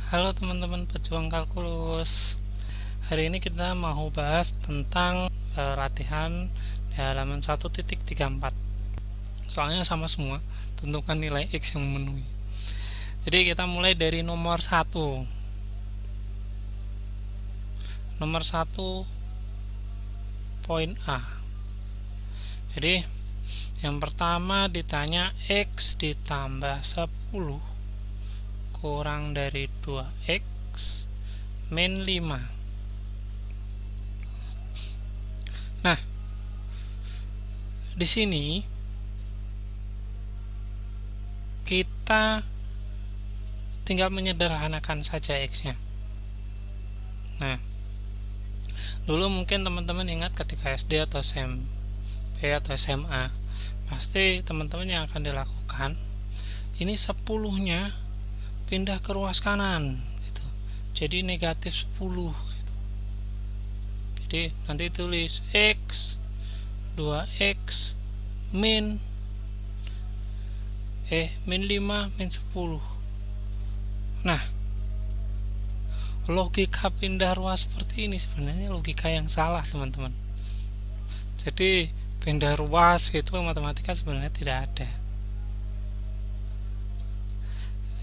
Halo teman-teman pejuang kalkulus. Hari ini kita mau bahas tentang latihan di halaman 1.34. Soalnya sama semua, tentukan nilai X yang memenuhi. Jadi kita mulai dari nomor 1. Nomor 1 poin A. Jadi yang pertama ditanya X ditambah 10 kurang dari 2X min 5. Nah, di sini kita tinggal menyederhanakan saja X-nya. Nah, dulu mungkin teman-teman ingat ketika SD atau SMP atau SMA, pasti teman-teman yang akan dilakukan ini 10-nya pindah ke ruas kanan gitu. Jadi negatif 10 gitu. Jadi nanti tulis X 2X min 5 min 10. Nah, logika pindah ruas seperti ini sebenarnya logika yang salah, teman-teman. Jadi pindah ruas itu matematika sebenarnya tidak ada.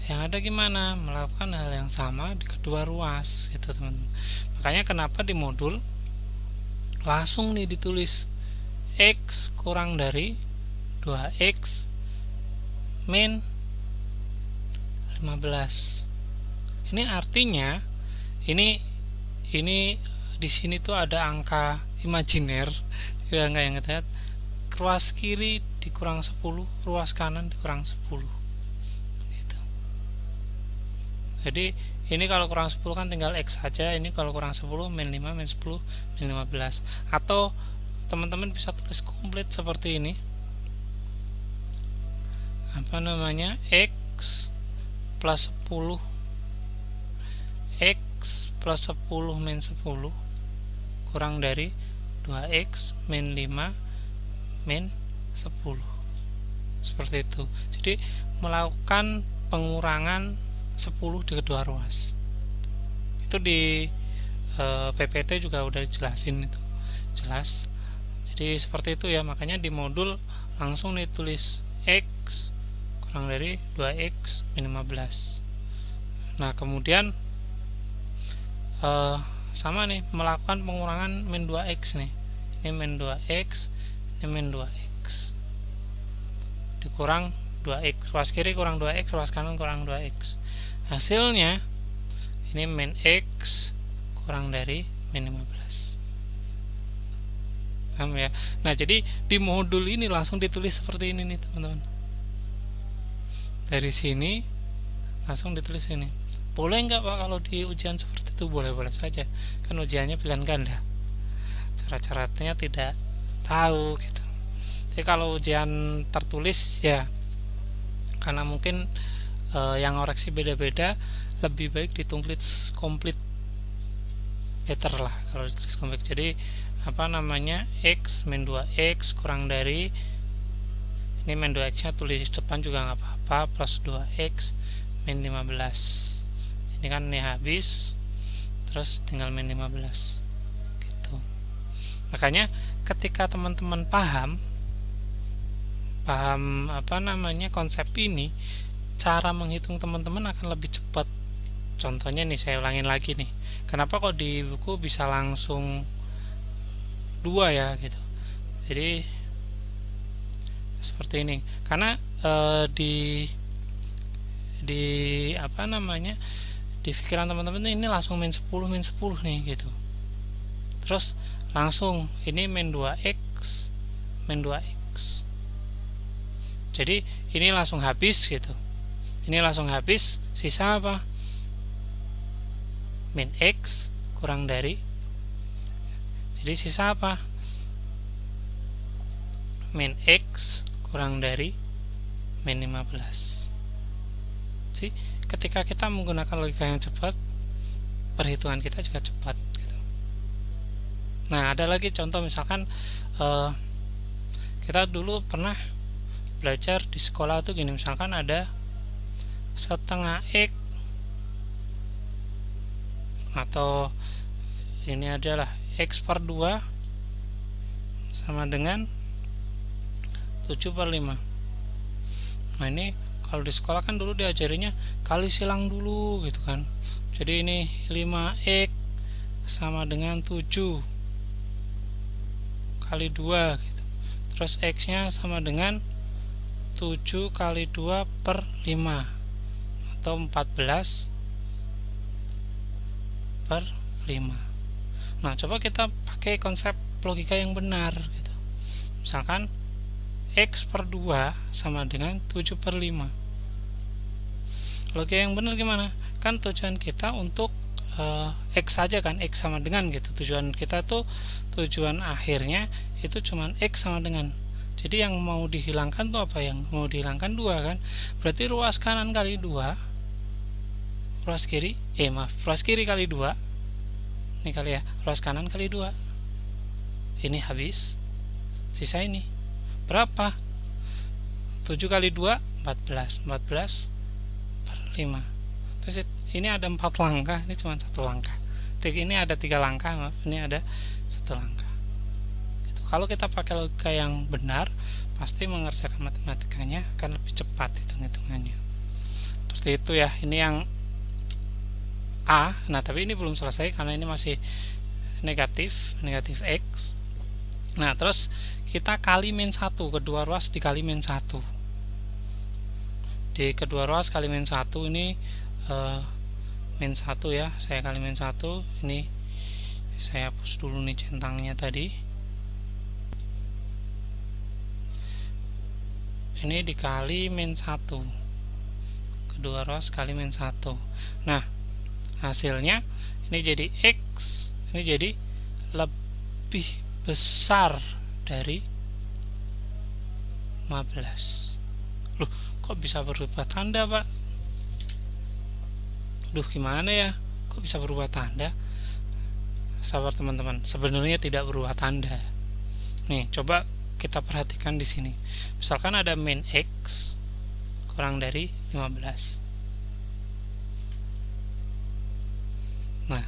Yang ada gimana? Melakukan hal yang sama di kedua ruas gitu, teman-teman. Makanya kenapa di modul langsung nih ditulis X kurang dari 2X min 15. Ini artinya ini di sini tuh ada angka imajiner, tidak nggak yang lihat, ruas kiri dikurang 10, ruas kanan dikurang 10 gitu. Jadi ini kalau kurang 10 kan tinggal X saja, ini kalau kurang 10 min 5 min 10 min 15. Atau teman-teman bisa tulis komplit seperti ini, apa namanya, X plus 10 X plus 10 min 10 kurang dari 2X min 5 min 10. Seperti itu. Jadi melakukan pengurangan 10 di kedua ruas. Itu di PPT juga udah dijelasin itu. Jelas. Jadi seperti itu ya, makanya di modul langsung ditulis X kurang dari 2X min 15. Nah, kemudian sama nih, melakukan pengurangan min 2X nih. Ini min 2X, ini min 2X. Dikurang 2X. Ruas kiri kurang 2X, ruas kanan kurang 2X. Hasilnya ini min X kurang dari min 15. Paham ya? Nah, jadi di modul ini langsung ditulis seperti ini nih, teman-teman. Dari sini langsung ditulis ini. Boleh nggak Pak kalau di ujian seperti itu? Boleh-boleh saja. Kan ujiannya pilihan ganda. Cara-caranya tidak tahu gitu. Jadi kalau ujian tertulis ya, karena mungkin yang ngoreksi beda-beda, lebih baik ditulis komplit, better lah kalau ditulis komplit. Jadi apa namanya, X min 2X kurang dari, ini min 2X nya tulis depan juga nggak apa-apa, plus 2X min 15. Ini kan ini habis, terus tinggal min 15 gitu. Makanya ketika teman-teman paham apa namanya konsep ini, cara menghitung teman-teman akan lebih cepat. Contohnya nih, saya ulangin lagi nih, kenapa kok di buku bisa langsung 2 ya gitu. Jadi seperti ini karena di apa namanya, di pikiran teman-teman ini langsung min 10 nih gitu. Terus langsung ini min 2X min 2X. Jadi ini langsung habis gitu. Ini langsung habis, sisa apa? Min X kurang dari. Jadi sisa apa? Min X kurang dari min 15. Jadi ketika kita menggunakan logika yang cepat, perhitungan kita juga cepat gitu. Nah, ada lagi contoh, misalkan kita dulu pernah belajar di sekolah tuh gini, misalkan ada setengah X atau ini adalah X per 2 sama dengan 7/5. Nah ini kalau di sekolah kan dulu diajarinya kali silang dulu gitu kan. Jadi ini 5x sama dengan 7 kali 2 gitu. Terus x nya sama dengan 7 kali 2 per 5 atau 14 per 5. Nah coba kita pakai konsep logika yang benar gitu. Misalkan X per 2 sama dengan 7 per 5. Logika yang benar gimana? Kan tujuan kita untuk X saja kan, X sama dengan gitu. Tujuan kita tuh, tujuan akhirnya itu cuman X sama dengan. Jadi yang mau dihilangkan tuh apa? Yang mau dihilangkan 2 kan. Berarti ruas kanan kali 2, ruas kiri, ruas kiri kali 2. Ini kali ya, ruas kanan kali 2. Ini habis. Sisa ini berapa? 7 kali 2 14 per 5. Terus ini ada 4 langkah, ini cuma 1 langkah. Ini ada 3 langkah, maaf, ini ada 1 langkah gitu. Kalau kita pakai logika yang benar, pasti mengerjakan matematikanya akan lebih cepat hitung-hitungannya. Seperti itu ya. Ini yang A. Nah tapi ini belum selesai karena ini masih negatif X. Nah terus kita kali min 1, kedua ruas dikali min 1. Di kedua ruas kali min 1 ini min 1 ya, saya kali min 1. Ini saya hapus dulu nih centangnya tadi. Ini dikali min 1, kedua ruas kali min 1. Nah hasilnya ini jadi X, ini jadi lebih besar dari 15. Loh, kok bisa berubah tanda, Pak? Duh, gimana ya? Kok bisa berubah tanda? Sabar teman-teman, sebenarnya tidak berubah tanda. Nih, coba kita perhatikan di sini. Misalkan ada min X kurang dari 15. Nah,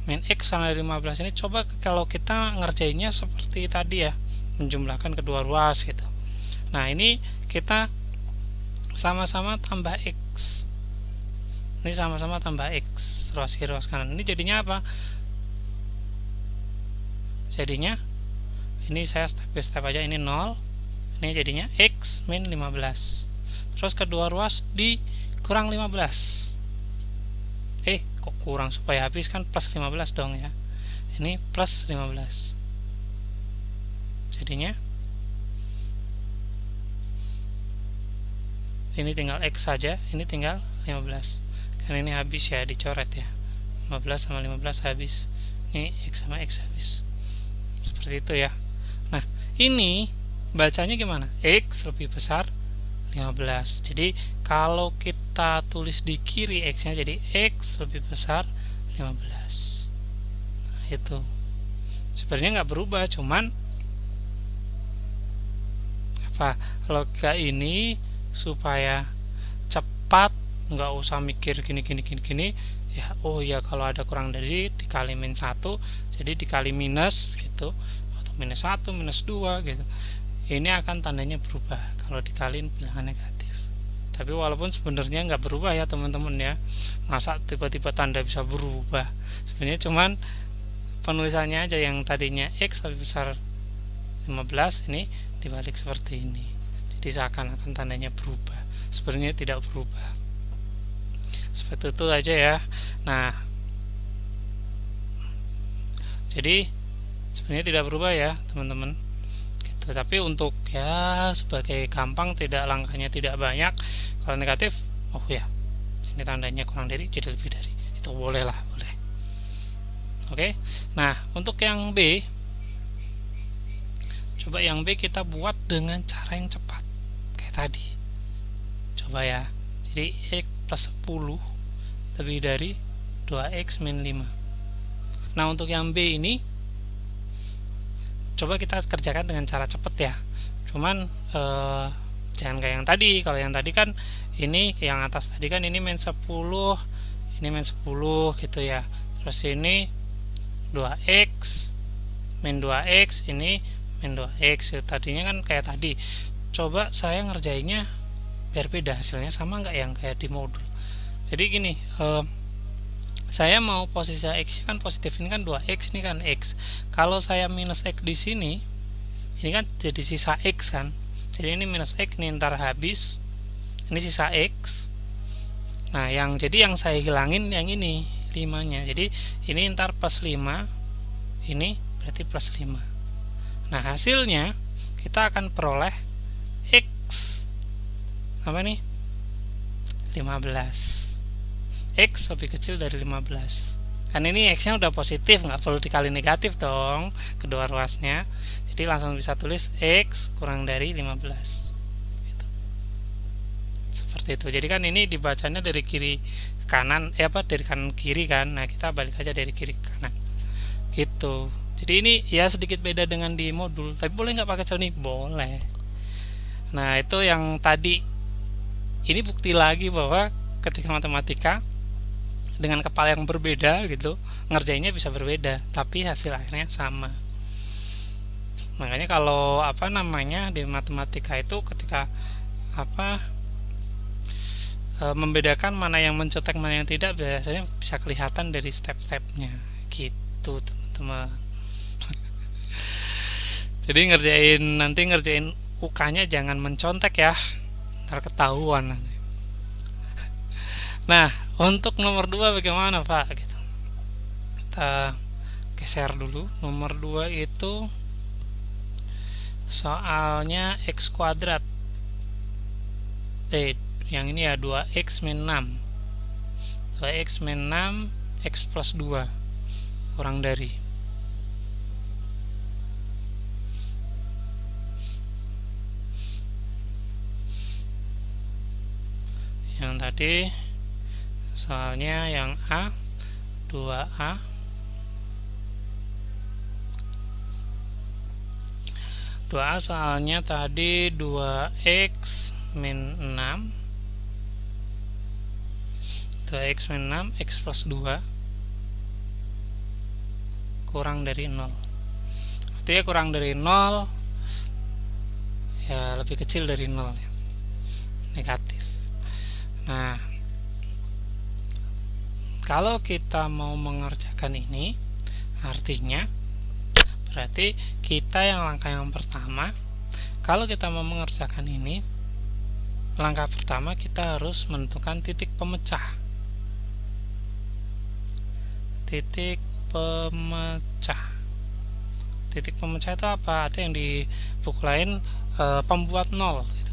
min X sama dari 15 ini coba kalau kita ngerjainnya seperti tadi ya, menjumlahkan kedua ruas gitu. Nah ini kita sama-sama tambah X, ini sama-sama tambah X, ruas kiri ruas kanan. Ini jadinya apa? Jadinya ini saya step by step aja, ini 0, ini jadinya X min 15. Terus kedua ruas dikurang 15. Kok kurang, supaya habis kan plus 15 dong ya. Ini plus 15. Jadinya ini tinggal X saja, ini tinggal 15. Karena ini habis ya, dicoret ya. 15 sama 15 habis. Ini X sama X habis. Seperti itu ya. Nah, ini bacanya gimana? X lebih besar 15. Jadi kalau kita tulis di kiri X nya jadi X lebih besar 15. Nah, itu sebenarnya nggak berubah, cuman apa, logika ini supaya cepat, nggak usah mikir gini ya. Oh ya, kalau ada kurang dari dikali min 1, jadi dikali minus gitu, atau minus 1 minus 2 gitu. Ini akan tandanya berubah kalau dikaliin bilangan negatif. Tapi walaupun sebenarnya nggak berubah ya teman-teman ya. Masa tiba-tiba tanda bisa berubah? Sebenarnya cuman penulisannya aja, yang tadinya X lebih besar 15 ini dibalik seperti ini. Jadi seakan-akan tandanya berubah. Sebenarnya tidak berubah. Seperti itu aja ya. Nah, jadi sebenarnya tidak berubah ya teman-teman. Tetapi untuk ya sebagai gampang, tidak, langkahnya tidak banyak. Kalau negatif, oh ya, ini tandanya kurang dari, jadi lebih dari. Itu boleh lah, boleh. Oke. Nah, untuk yang B, coba yang B kita buat dengan cara yang cepat kayak tadi. Coba ya. Jadi X plus 10 lebih dari 2X min 5. Nah, untuk yang B ini coba kita kerjakan dengan cara cepat ya. Cuman jangan kayak yang tadi. Kalau yang tadi kan ini, yang atas tadi kan ini min 10, ini min 10 gitu ya. Terus ini 2x min 2x, ini min 2x. Tadinya kan kayak tadi. Coba saya ngerjainnya biar beda, hasilnya sama nggak yang kayak di modul. Jadi gini, saya mau posisi x kan positif, ini kan 2x, ini kan x. Kalau saya minus x di sini, ini kan jadi sisa x kan. Jadi ini minus x, ini ntar habis. Ini sisa x. Nah, jadi yang saya hilangin yang ini 5-nya. Jadi ini ntar plus 5, ini berarti plus 5. Nah, hasilnya kita akan peroleh x apa nih? 15. X lebih kecil dari 15. Kan ini x-nya udah positif, nggak perlu dikali negatif dong kedua ruasnya. Jadi langsung bisa tulis x kurang dari 15. Gitu. Seperti itu. Jadi kan ini dibacanya dari kiri ke kanan, dari kanan ke kiri kan. Nah, kita balik aja dari kiri ke kanan. Gitu. Jadi ini ya sedikit beda dengan di modul. Tapi boleh nggak pakai contoh ini? Boleh. Nah, itu yang tadi. Ini bukti lagi bahwa ketika matematika dengan kepala yang berbeda gitu, ngerjainnya bisa berbeda, tapi hasil akhirnya sama. Makanya kalau di matematika itu ketika membedakan mana yang mencetak mana yang tidak, biasanya bisa kelihatan dari step-stepnya gitu, teman-teman. Jadi ngerjain UK-nya jangan mencontek ya, ntar ketahuan nanti. Nah, untuk nomor 2 bagaimana Pak? Gitu. Kita geser dulu. Nomor 2 itu soalnya x kuadrat. Yang ini ya 2x min 6. 2x min 6 x plus 2 kurang dari. Yang tadi soalnya yang A 2A soalnya tadi 2x min 6 x plus 2 kurang dari 0. Artinya kurang dari 0 ya lebih kecil dari 0 ya. Negatif. Nah, kalau kita mau mengerjakan ini, artinya berarti kita langkah yang pertama, kalau kita mau mengerjakan ini, langkah pertama kita harus menentukan titik pemecah. Titik pemecah itu apa? Ada yang di buku lain pembuat 0 gitu.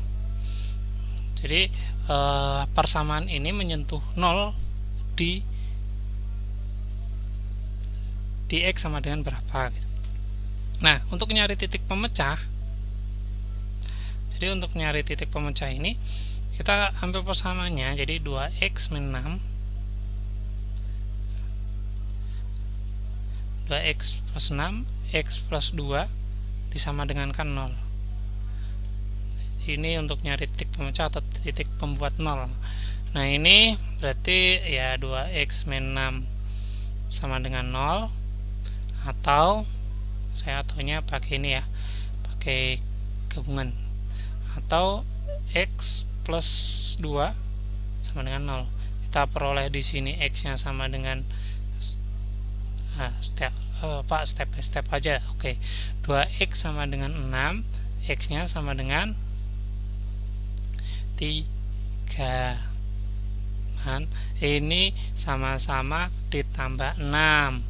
Jadi persamaan ini menyentuh 0 di x sama dengan berapa gitu. Nah, untuk nyari titik pemecah, jadi untuk nyari titik pemecah ini kita ambil persamaannya, jadi 2x min 6 2x plus 6 x plus 2 disama dengan kan 0. Ini untuk nyari titik pemecah atau titik pembuat 0. Nah, ini berarti ya 2x min 6 sama dengan 0, atau saya taunya pakai ini ya, pakai gabungan, atau x plus 2 sama dengan 0. Kita peroleh di sini x-nya sama dengan step by step aja. Oke. 2x sama dengan 6, x-nya sama dengan 3. Ini sama-sama ditambah 6.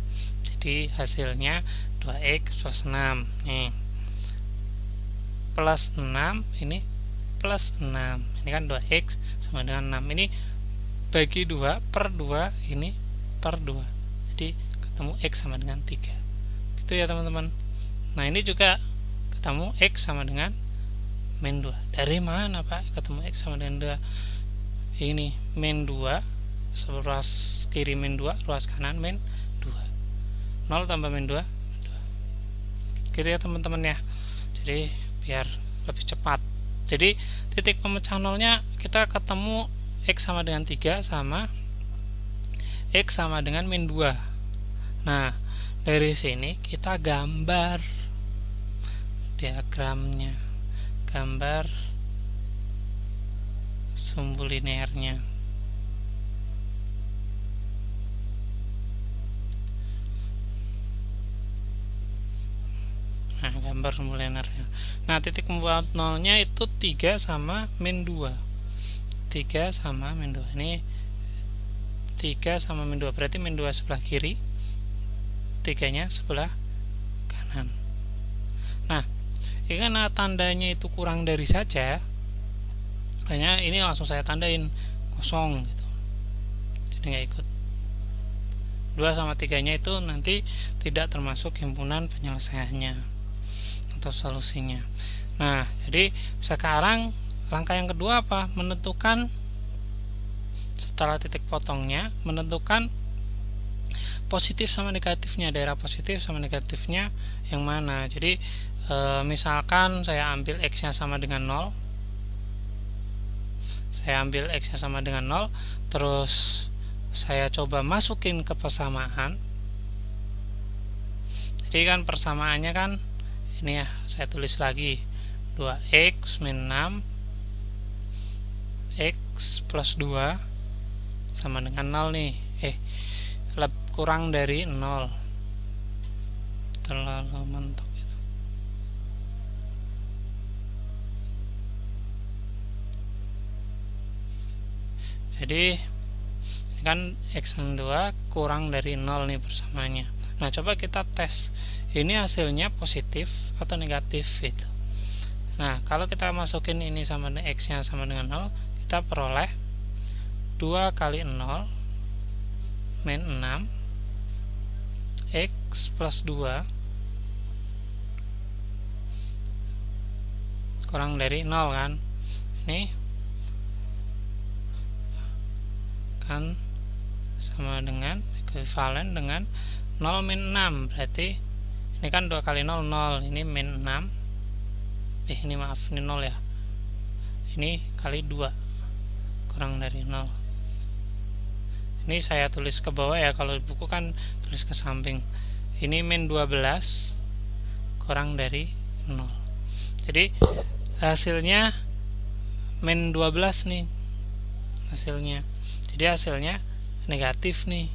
Jadi hasilnya 2x plus 6. Nih. Plus 6, ini plus 6. Ini kan 2x sama dengan 6. Ini bagi 2 per 2, ini per 2. Jadi ketemu x sama dengan 3. Gitu ya teman-teman. Nah, ini juga ketemu x sama dengan min 2. Dari mana Pak ketemu x sama dengan 2? Ini min 2, ruas kiri min 2, ruas kanan min 2. 0 tambah min 2, 2. Gitu ya teman-teman ya. Jadi biar lebih cepat. Jadi titik pemecah nolnya kita ketemu x sama dengan 3 sama X sama dengan min 2. Nah, dari sini kita gambar diagramnya, gambar sumbu linearnya. Nah, gambar sumbu linearnya. Nah, titik pembuat nolnya itu 3 sama min 2. 3 sama min 2. Ini 3 sama min 2, berarti min 2 sebelah kiri, 3-nya sebelah kanan. Nah, ini karena tandanya itu kurang dari saja, hanya ini langsung saya tandain kosong gitu, jadi nggak ikut. 2 sama 3-nya itu nanti tidak termasuk himpunan penyelesaiannya atau solusinya. Nah, jadi sekarang langkah yang kedua apa? Menentukan, setelah titik potongnya, menentukan positif sama negatifnya, daerah positif sama negatifnya yang mana. Jadi misalkan saya ambil X nya sama dengan 0, saya ambil X nya sama dengan 0, terus saya coba masukin ke persamaan. Jadi kan persamaannya kan ini ya, saya tulis lagi 2x min 6 x plus 2 sama dengan 0 nih. Kurang dari 0, terlalu mentok gitu. Jadi ini kan x min 2 kurang dari 0 nih persamaannya. Nah, coba kita tes ini hasilnya positif atau negatif gitu. Nah, kalau kita masukin ini sama x nya sama dengan 0, kita peroleh 2 kali 0 min 6 x plus 2 kurang dari 0 kan. Ini kan sama dengan ekuivalen dengan 0 min 6, berarti ini kan 2 kali 0 0, ini min 6, ini maaf, ini 0 ya, ini kali 2 kurang dari 0. Ini saya tulis ke bawah ya, kalau di buku kan tulis ke samping. Ini min 12 kurang dari 0. Jadi hasilnya min 12 nih hasilnya. Jadi hasilnya negatif nih.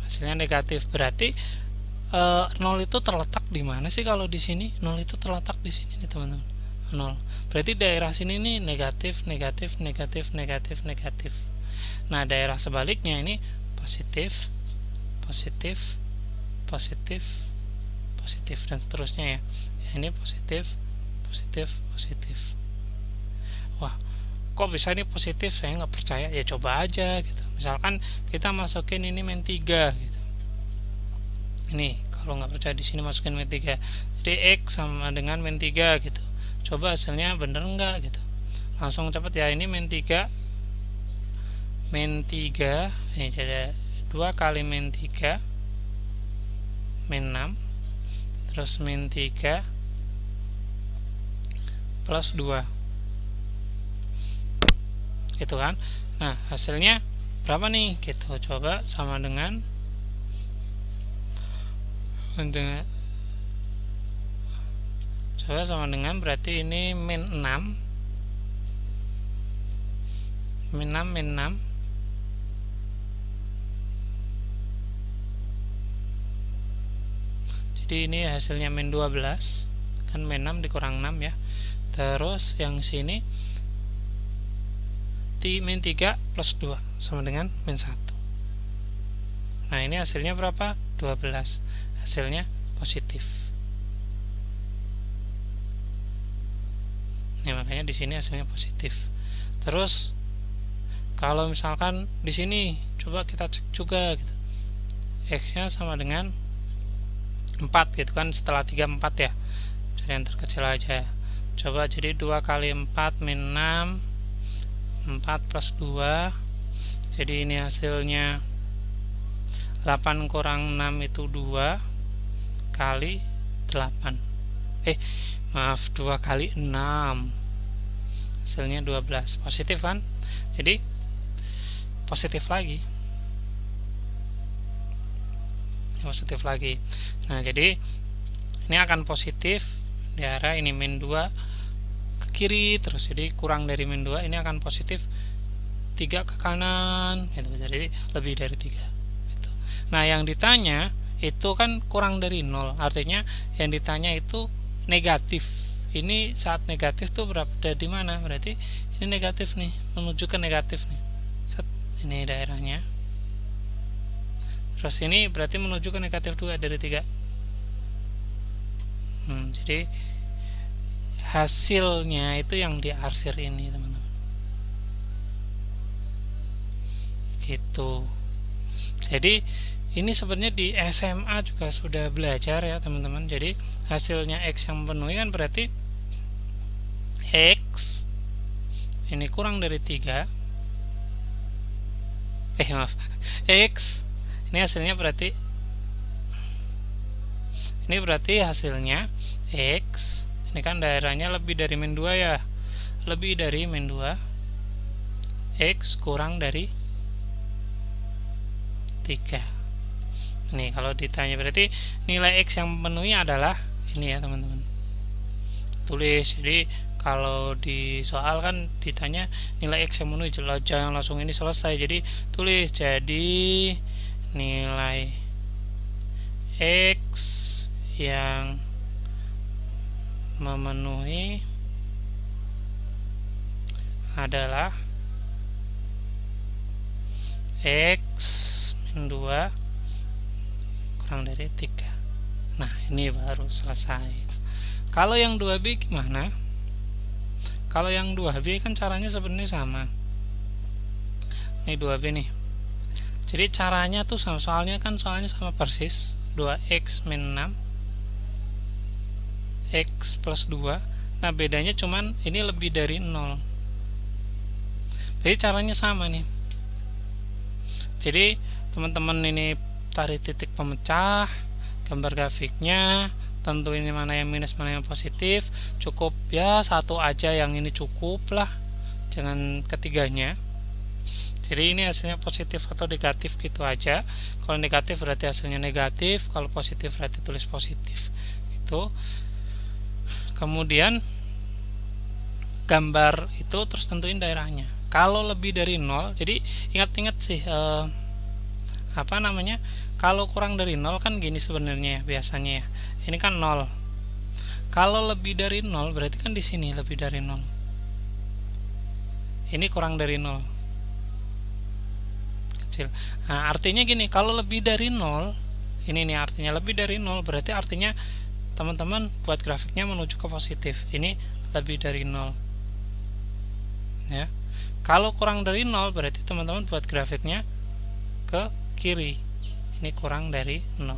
Hasilnya negatif, berarti 0 itu terletak di mana sih? Kalau di sini 0 itu terletak di sini nih teman-teman. 0. Berarti daerah sini nih negatif, negatif, negatif, negatif, negatif. Nah, daerah sebaliknya ini positif, positif, positif, positif, dan seterusnya ya. Ini positif, positif, positif. Wah, kok bisa ini positif? Saya nggak percaya. Ya coba aja gitu. Misalkan kita masukin ini min 3 gitu. Ini kalau nggak percaya, di sini masukin min 3. Jadi x sama dengan min 3 gitu. Coba hasilnya bener nggak gitu. Langsung cepet ya, ini min 3 min 3, ini jadi 2 kali min 3 min 6, terus min 3 plus 2 gitu kan. Nah, hasilnya berapa nih gitu. Coba sama dengan coba sama dengan, berarti ini min 6 min 6 min 6, jadi ini hasilnya min 12 kan, min 6 dikurang 6 ya. Terus yang sini min 3 plus 2 sama dengan min 1. Nah, ini hasilnya berapa? 12. Hasilnya positif. Ini makanya di sini hasilnya positif. Terus kalau misalkan di sini coba kita cek juga gitu. X-nya sama dengan 4 gitu kan, setelah 3 4 ya. Jadi yang terkecil aja. Coba jadi 2 kali 4 min 6, 4 plus 2. Jadi ini hasilnya 8 kurang 6 itu 2 kali 8. Maaf, 2 kali 6. Hasilnya 12. Positif kan? Jadi positif lagi. positif lagi. Nah, jadi ini akan positif di arah ini min 2 ke kiri terus, jadi kurang dari min 2 ini akan positif 3 ke kanan gitu. Jadi lebih dari 3 gitu. Nah, yang ditanya itu kan kurang dari 0, artinya yang ditanya itu negatif. Ini saat negatif tuh berapa, dari mana? Berarti ini negatif nih, menuju ke negatif nih. Set, ini daerahnya. Terus ini berarti menuju ke negatif 2 dari 3. Jadi hasilnya itu yang diarsir ini, teman-teman. Gitu. Jadi ini sebenarnya di SMA juga sudah belajar ya, teman-teman. Jadi hasilnya X yang memenuhi kan berarti X ini kurang dari 3. Maaf. X ini hasilnya berarti hasilnya X ini kan daerahnya lebih dari min 2 ya, lebih dari min 2, X kurang dari 3. Nih kalau ditanya berarti nilai X yang memenuhi adalah ini ya, teman-teman. Tulis. Jadi kalau di soal kan ditanya nilai X yang memenuhi, jangan langsung ini selesai. Jadi tulis, jadi nilai X yang memenuhi adalah X min 2 kurang dari 3. Nah, ini baru selesai. Kalau yang 2B gimana? Kalau yang 2B kan caranya sebenarnya sama. Ini 2B nih. Jadi caranya tuh sama, soalnya sama persis. 2x min 6 x plus 2. Nah, bedanya cuman ini lebih dari 0. Jadi caranya sama nih. Jadi teman-teman ini tarik titik pemecah, gambar grafiknya, tentuin mana yang minus mana yang positif. Cukup ya satu aja yang ini cukup lah, jangan ketiganya. Jadi ini hasilnya positif atau negatif gitu aja. Kalau negatif berarti hasilnya negatif, kalau positif berarti tulis positif gitu. Kemudian gambar itu terus tentuin daerahnya. Kalau lebih dari 0, jadi ingat-ingat sih kalau kurang dari 0 kan gini sebenarnya ya, biasanya ya. Ini kan 0. Kalau lebih dari 0 berarti kan di sini lebih dari 0. Ini kurang dari 0. Kecil. Nah, artinya gini, kalau lebih dari 0, ini nih artinya lebih dari 0, berarti artinya teman-teman buat grafiknya menuju ke positif. Ini lebih dari 0. Ya. Kalau kurang dari 0 berarti teman-teman buat grafiknya ke kiri. Ini kurang dari 0.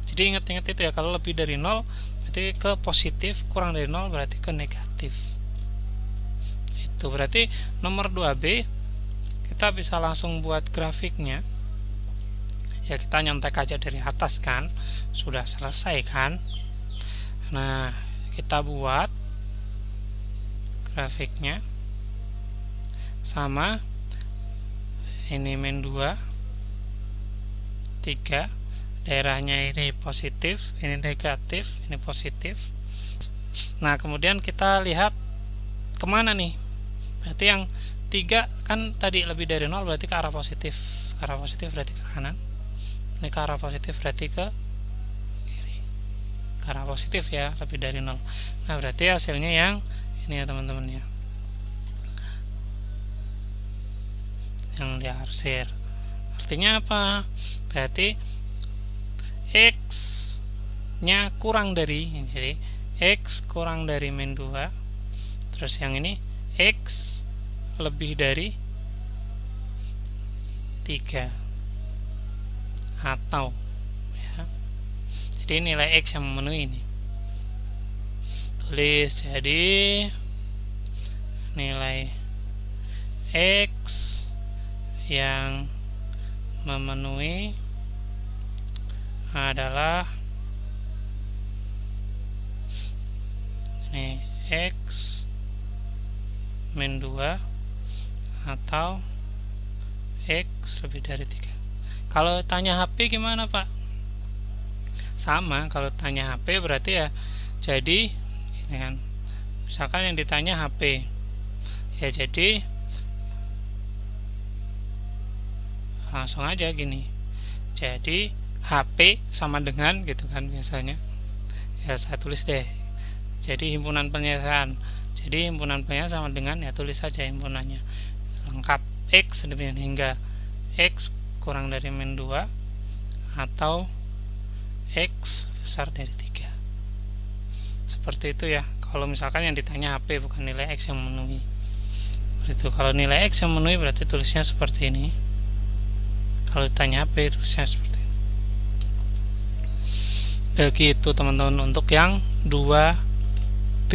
Jadi ingat-ingat itu ya, kalau lebih dari 0 berarti ke positif, kurang dari 0 berarti ke negatif. Itu berarti nomor 2B kita bisa langsung buat grafiknya. Ya, kita nyontek aja dari atas kan, sudah selesai kan. Nah, kita buat grafiknya sama ini min 2 3, daerahnya ini positif, ini negatif, ini positif. Nah, kemudian kita lihat kemana nih, berarti yang 3 kan tadi lebih dari 0 berarti ke arah positif, berarti ke kanan. Ini ke arah positif berarti ke kiri, ke arah positif ya, lebih dari 0. Nah, berarti hasilnya yang ini ya, teman-teman ya, yang diarsir. Artinya apa? Berarti X nya kurang dari, jadi X kurang dari min 2, terus yang ini X lebih dari 3 atau ya. Jadi nilai X yang memenuhi ini. Tulis, jadi nilai X yang memenuhi adalah ini X min 2 atau X lebih dari 3. Kalau tanya HP gimana Pak? Sama, kalau tanya HP berarti ya jadi ini kan, misalkan yang ditanya HP ya, jadi langsung aja gini, jadi HP sama dengan gitu kan biasanya ya, saya tulis deh, jadi himpunan pernyataan, jadi himpunan pernyataan sama dengan ya tulis saja himpunannya lengkap X demikian hingga X kurang dari min 2 atau X besar dari 3, seperti itu ya. Kalau misalkan yang ditanya HP bukan nilai X yang memenuhi, itu kalau nilai X yang memenuhi berarti tulisnya seperti ini, kalau ditanya HP tulisnya seperti ini. Begitu teman-teman untuk yang 2B.